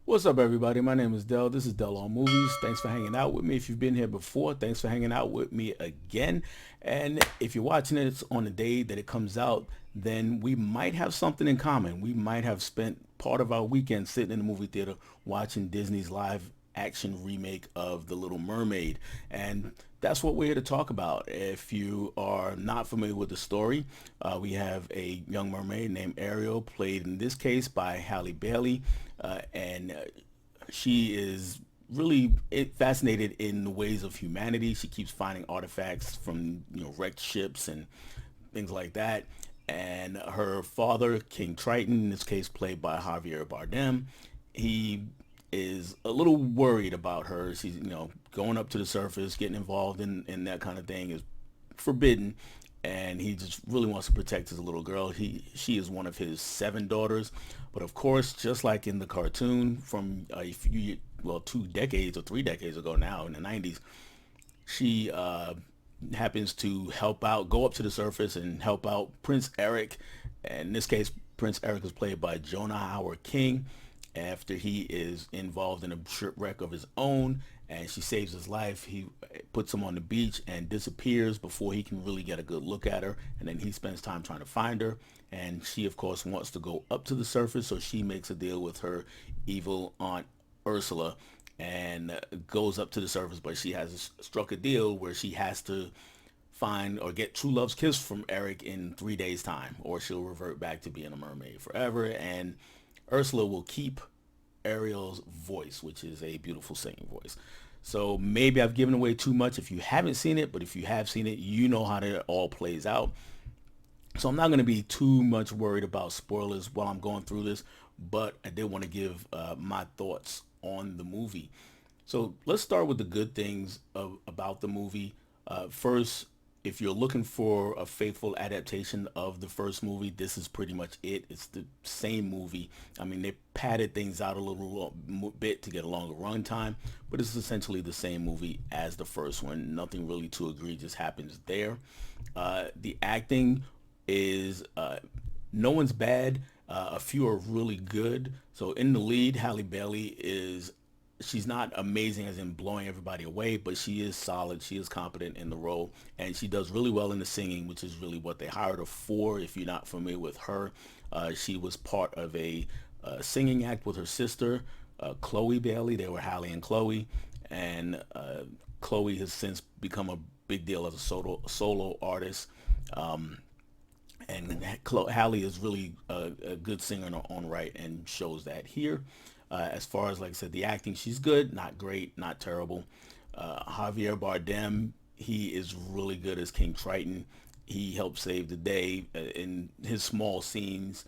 What's up, everybody? My name is Dell. This is Dell on Movies. Thanks for hanging out with me. If you've been here before, thanks for hanging out with me again. And if you're watching it on the day that it comes out, then we might have something in common. We might have spent part of our weekend sitting in the movie theater watching Disney's live action remake of The Little Mermaid. And that's what we're here to talk about. If you are not familiar with the story, we have a young mermaid named Ariel, played in this case by Halle Bailey. And she is really fascinated in the ways of humanity. She keeps finding artifacts from wrecked ships and things like that. And her father, King Triton, in this case played by Javier Bardem, he is a little worried about her. She's going up to the surface, getting involved in that kind of thing is forbidden, and he just really wants to protect his little girl. She is one of his seven daughters, but of course, just like in the cartoon from a few, well, 2 decades or 3 decades ago now in the 90s, she happens to help out, go up to the surface and help out Prince Eric. And in this case, Prince Eric is played by Jonah Howard King after he is involved in a shipwreck of his own, and she saves his life. He puts him on the beach and disappears before he can really get a good look at her, and then he spends time trying to find her, and she of course wants to go up to the surface, so she makes a deal with her evil aunt Ursula and goes up to the surface, but she has struck a deal where she has to find or get true love's kiss from Eric in 3 days time, or she'll revert back to being a mermaid forever. And Ursula will keep Ariel's voice, which is a beautiful singing voice. So maybe I've given away too much if you haven't seen it, but if you have seen it, you know how that all plays out. So I'm not going to be too much worried about spoilers while I'm going through this, but I did want to give my thoughts on the movie. So let's start with the good things about the movie. First, if you're looking for a faithful adaptation of the first movie, this is pretty much it. It's the same movie. I mean, they padded things out a little bit to get a longer runtime, but it's essentially the same movie as the first one. Nothing really too egregious happens there. The acting is no one's bad. A few are really good. So in the lead, Halle Bailey is, she's not amazing as in blowing everybody away, but she is solid. She is competent in the role, and she does really well in the singing, which is really what they hired her for. If you're not familiar with her, she was part of a singing act with her sister, Chloe Bailey. They were Halle and Chloe, and Chloe has since become a big deal as a solo artist. And Halle is really a good singer in her own right and shows that here. As far as, like I said, the acting, she's good, not great, not terrible. Javier Bardem, he is really good as King Triton. He helps save the day in his small scenes.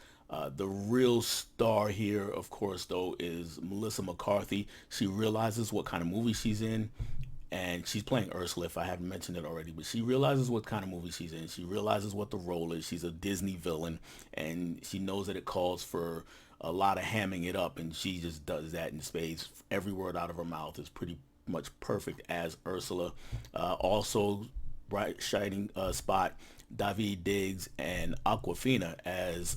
The real star here, of course, though, is Melissa McCarthy. She realizes what kind of movie she's in, and she's playing Ursula, if I haven't mentioned it already, but she realizes what kind of movie she's in. She realizes what the role is. She's a Disney villain, and she knows that it calls for a lot of hamming it up, and she just does that in spades. Every word out of her mouth is pretty much perfect as Ursula. Also, bright shining spot, David Diggs and Aquafina as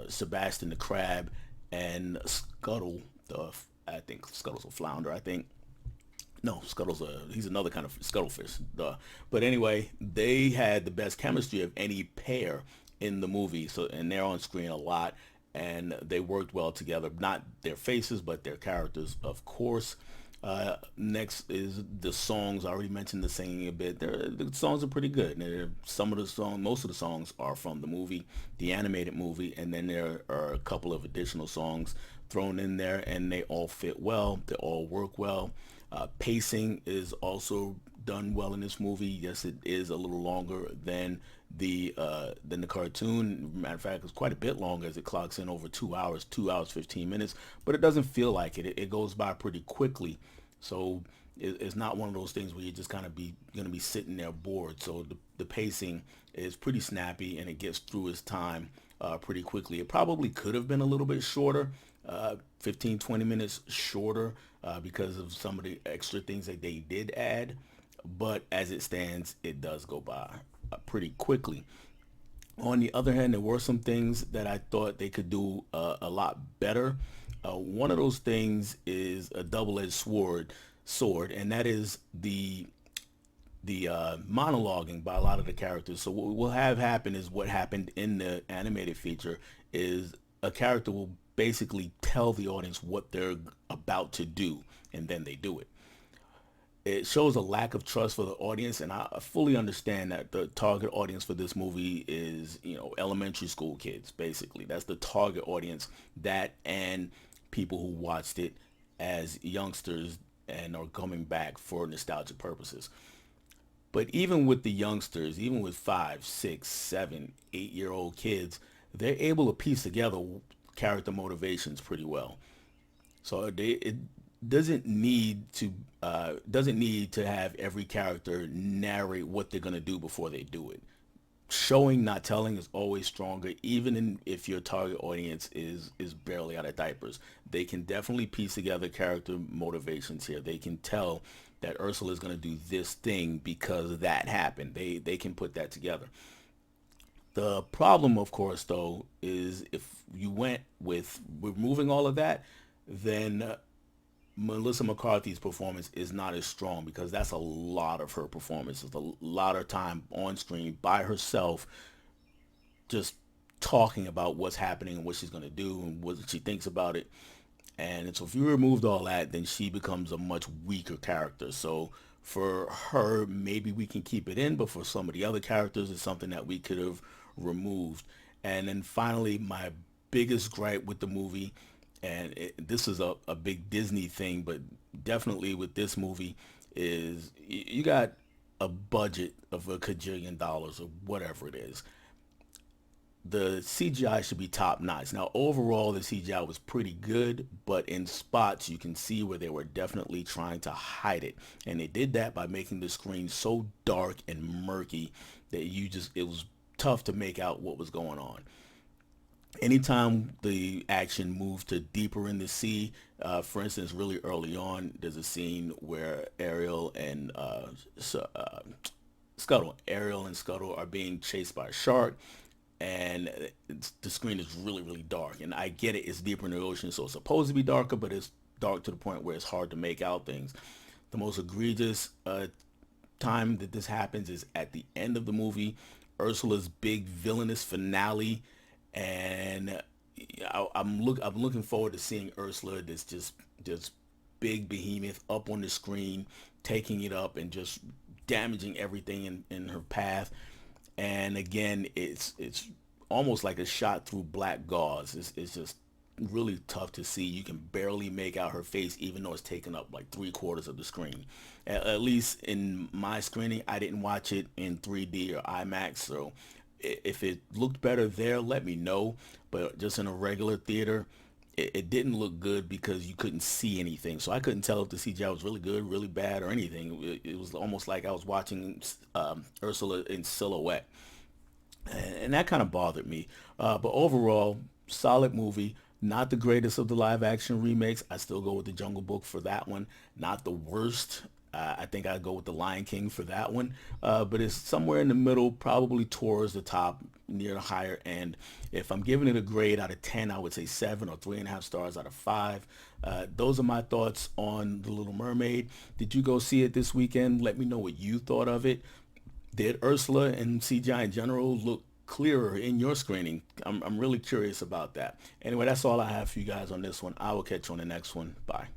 Sebastian the crab and Scuttle, I think Scuttle's a flounder, I think. No, he's another kind of scuttlefish. Duh. But anyway, they had the best chemistry of any pair in the movie. So, and they're on screen a lot, and they worked well together. Not their faces, but their characters, of course. Next is the songs. I already mentioned the singing a bit. The songs are pretty good. Some of the songs, most of the songs are from the movie, the animated movie, and then there are a couple of additional songs thrown in there, and they all fit well. They all work well. Pacing is also done well in this movie. Yes, it is a little longer than the cartoon. Matter of fact, it's quite a bit longer as it clocks in over 2 hours, 2 hours 15 minutes. But it doesn't feel like it. It goes by pretty quickly. So it's not one of those things where you're just kind of gonna be sitting there bored. So the pacing is pretty snappy, and it gets through its time pretty quickly. It probably could have been a little bit shorter, 15, 20 minutes shorter, because of some of the extra things that they did add. But as it stands, it does go by pretty quickly. On the other hand, there were some things that I thought they could do a lot better. One of those things is a double-edged sword, and that is the monologuing by a lot of the characters. So what will have happen is what happened in the animated feature is a character will basically tell the audience what they're about to do, and then they do it. It shows a lack of trust for the audience, and I fully understand that the target audience for this movie is, elementary school kids. Basically, that's the target audience. That and people who watched it as youngsters and are coming back for nostalgic purposes. But even with the youngsters, even with 5, 6, 7, 8-year-old kids, they're able to piece together character motivations pretty well. So it doesn't need to have every character narrate what they're gonna do before they do it. Showing, not telling, is always stronger, even if your target audience is barely out of diapers. They can definitely piece together character motivations here. They can tell that Ursula is going to do this thing because that happened. They can put that together. The problem, of course, though, is if you went with removing all of that, then Melissa McCarthy's performance is not as strong because that's a lot of her performance. It's a lot of time on screen by herself, just talking about what's happening and what she's going to do and what she thinks about it. And so if you removed all that, then she becomes a much weaker character. So for her, maybe we can keep it in, but for some of the other characters, it's something that we could have removed. And then finally, my biggest gripe with the movie, and this is a big Disney thing, but definitely with this movie, is you got a budget of a cajillion dollars or whatever it is. The CGI should be top notch. Now, overall, the CGI was pretty good, but in spots you can see where they were definitely trying to hide it. And they did that by making the screen so dark and murky that it was tough to make out what was going on. Anytime the action moved to deeper in the sea, for instance, really early on, there's a scene where Ariel and Scuttle are being chased by a shark, and the screen is really, really dark. And I get it, it's deeper in the ocean, so it's supposed to be darker, but it's dark to the point where it's hard to make out things. The most egregious time that this happens is at the end of the movie, Ursula's big villainous finale, and I'm looking forward to seeing Ursula, this just big behemoth up on the screen, taking it up and just damaging everything in her path. And again, it's almost like a shot through black gauze. It's just really tough to see. You can barely make out her face, even though it's taken up like 3/4 of the screen. At least in my screening, I didn't watch it in 3D or IMAX, so if it looked better there, let me know. But just in a regular theater, it didn't look good because you couldn't see anything. So I couldn't tell if the CGI was really good, really bad, or anything. It was almost like I was watching Ursula in silhouette, and that kind of bothered me. But overall, solid movie. Not the greatest of the live action remakes. I still go with the Jungle Book for that one. Not the worst. I think I'd go with the Lion King for that one. But it's somewhere in the middle, probably towards the top, near the higher end. If I'm giving it a grade out of 10, I would say 7 or 3.5 stars out of 5. Those are my thoughts on The Little Mermaid. Did you go see it this weekend? Let me know what you thought of it. Did Ursula and CGI in general look clearer in your screening? I'm really curious about that. Anyway, that's all I have for you guys on this one. I will catch you on the next one. Bye.